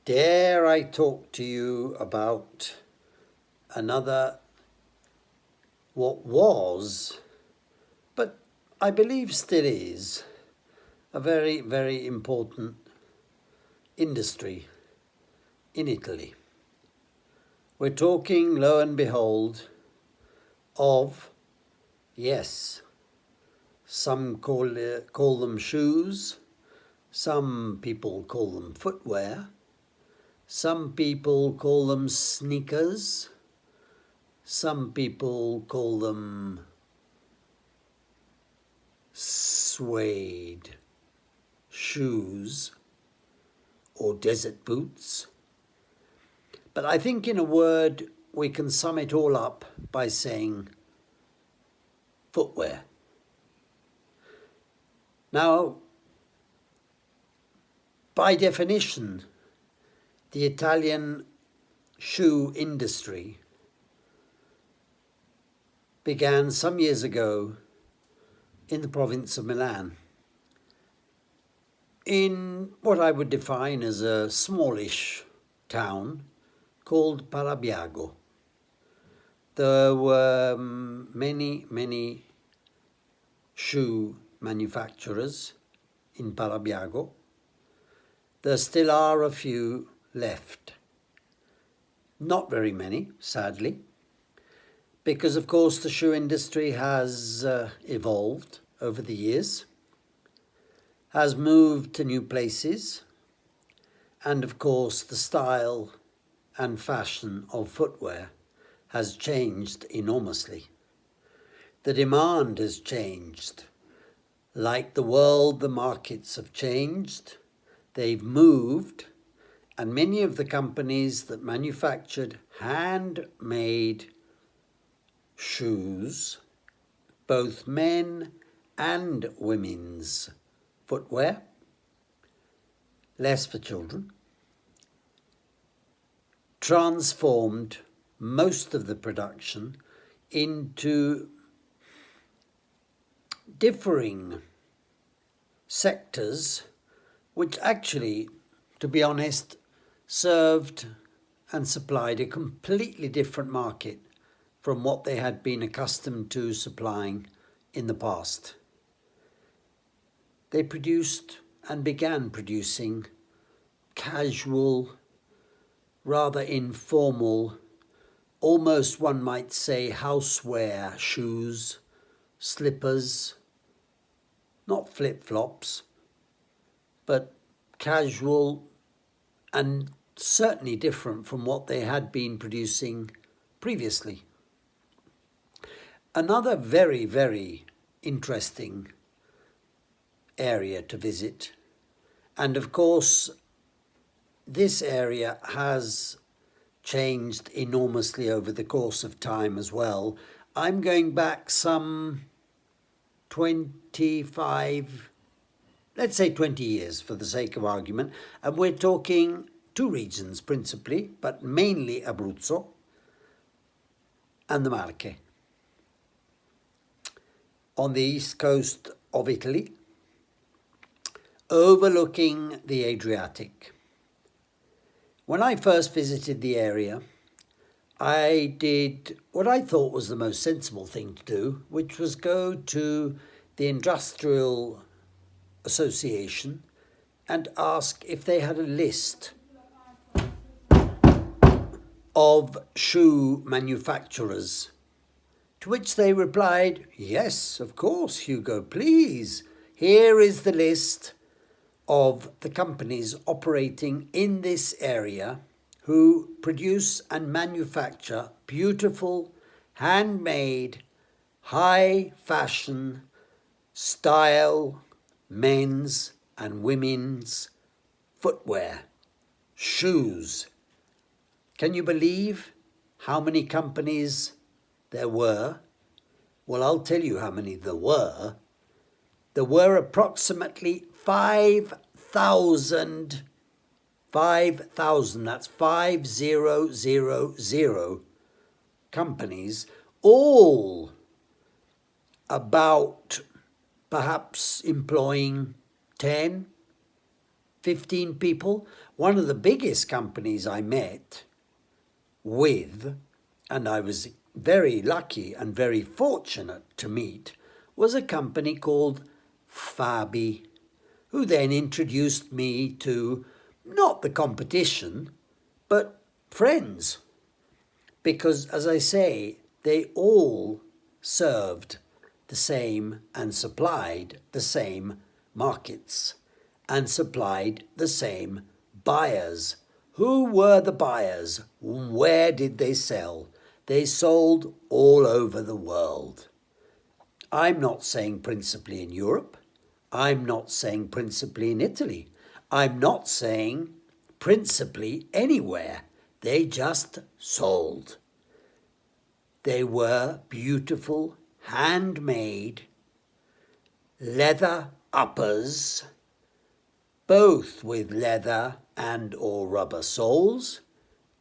Dare I talk to you about another, what was, but I believe still is, a very, very important industry in Italy. We're talking, lo and behold, of, yes, some call them shoes, some people call them footwear, some people call them sneakers, some people call them suede shoes or desert boots. But I think in a word we can sum it all up by saying footwear. Now, by definition, the Italian shoe industry began some years ago in the province of Milan, in what I would define as a smallish town called Parabiago. There were many, many shoe manufacturers in Parabiago. There still are a few left. Not very many, sadly, because of course the shoe industry has evolved over the years, has moved to new places, and of course the style and fashion of footwear has changed enormously. The demand has changed. Like the world, the markets have changed. They've moved, and many of the companies that manufactured handmade shoes, both men and women's footwear, less for children, transformed most of the production into differing sectors which actually, to be honest, served and supplied a completely different market from what they had been accustomed to supplying in the past. They produced and began producing casual, rather informal, almost one might say houseware shoes, slippers, not flip-flops, but casual and certainly different from what they had been producing previously. Another very, very interesting area to visit, and of course this area has changed enormously over the course of time as well. I'm going back some 25, let's say 20 years for the sake of argument, and we're talking two regions principally, but mainly Abruzzo and the Marche, on the east coast of Italy, overlooking the Adriatic. When I first visited the area, I did what I thought was the most sensible thing to do, which was go to the Industrial Association and ask if they had a list of shoe manufacturers. To which they replied, "Yes, of course, Hugo, please. Here is the list of the companies operating in this area who produce and manufacture beautiful, handmade, high fashion, style, men's and women's footwear, shoes." Can you believe how many companies there were? Well, I'll tell you how many there were. There were approximately 5,000, that's 5,000 companies, all about perhaps employing 10, 15 people. One of the biggest companies I met with, and I was very lucky and very fortunate to meet, was a company called Fabi, who then introduced me to not the competition, but friends. Because, as I say, they all served the same and supplied the same markets and supplied the same buyers. Who were the buyers? Where did they sell? They sold all over the world. I'm not saying principally in Europe. I'm not saying principally in Italy. I'm not saying principally anywhere. They just sold. They were beautiful, handmade leather uppers, both with leather and or rubber soles,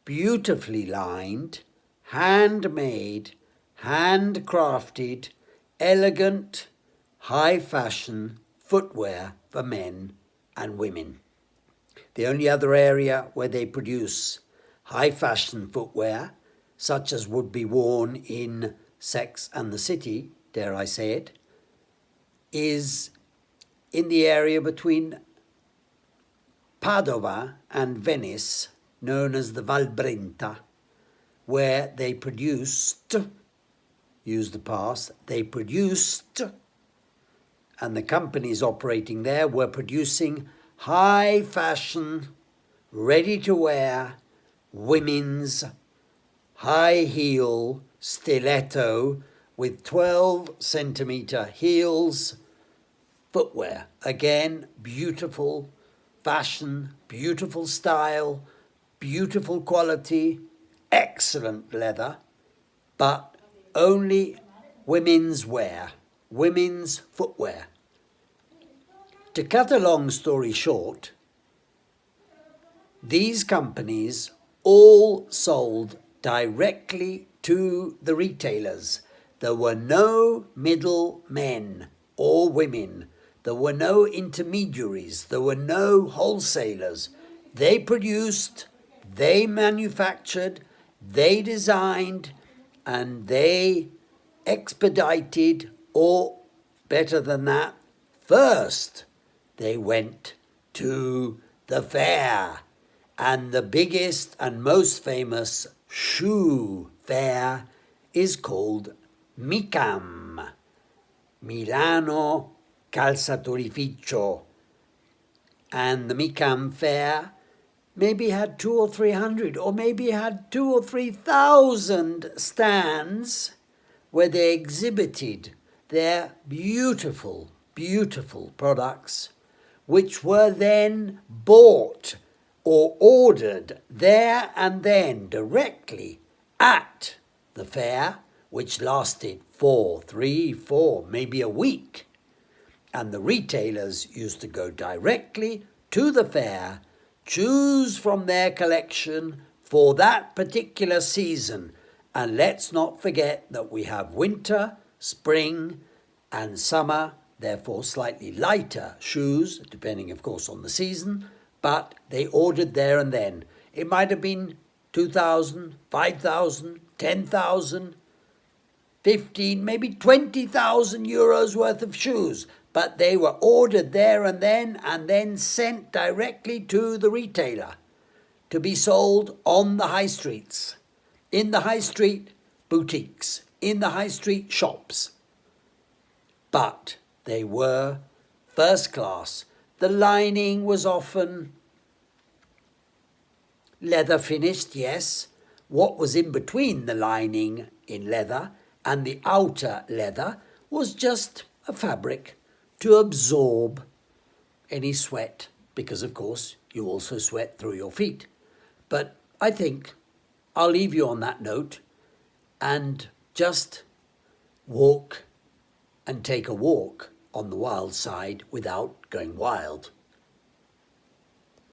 beautifully lined, handmade, handcrafted, elegant, high fashion footwear for men and women. The only other area where they produce high fashion footwear, such as would be worn in Sex and the City, dare I say it, is in the area between Padova and Venice, known as the Val Brenta, where they produced, use the past, they produced, and the companies operating there were producing high fashion, ready to wear, women's high heel stiletto with 12 centimeter heels footwear. Again, beautiful fashion, beautiful style, beautiful quality, excellent leather, but only women's wear, women's footwear. To cut a long story short, these companies all sold directly to the retailers. There were no middle men or women. There were no intermediaries. There were no wholesalers. They produced, they manufactured, they designed, and they expedited, or better than that, first they went to the fair. And the biggest and most famous shoe fair is called MICAM, Milano Calzatorificio. And the MICAM fair maybe had 200 or 300, or maybe had 2,000 or 3,000 stands where they exhibited their beautiful, beautiful products, which were then bought or ordered there and then directly at the fair, which lasted 3, 4, maybe a week. And the retailers used to go directly to the fair, choose from their collection for that particular season. And let's not forget that we have winter, spring, and summer, therefore slightly lighter shoes, depending, of course, on the season. But they ordered there and then. It might have been 2,000, 5,000, 10,000, 15, maybe 20,000 euros worth of shoes. But they were ordered there and then sent directly to the retailer to be sold on the high streets, in the high street boutiques, in the high street shops. But they were first class. The lining was often leather finished, yes. What was in between the lining in leather and the outer leather was just a fabric to absorb any sweat, because of course you also sweat through your feet. But I think I'll leave you on that note and just walk and take a walk on the wild side without going wild.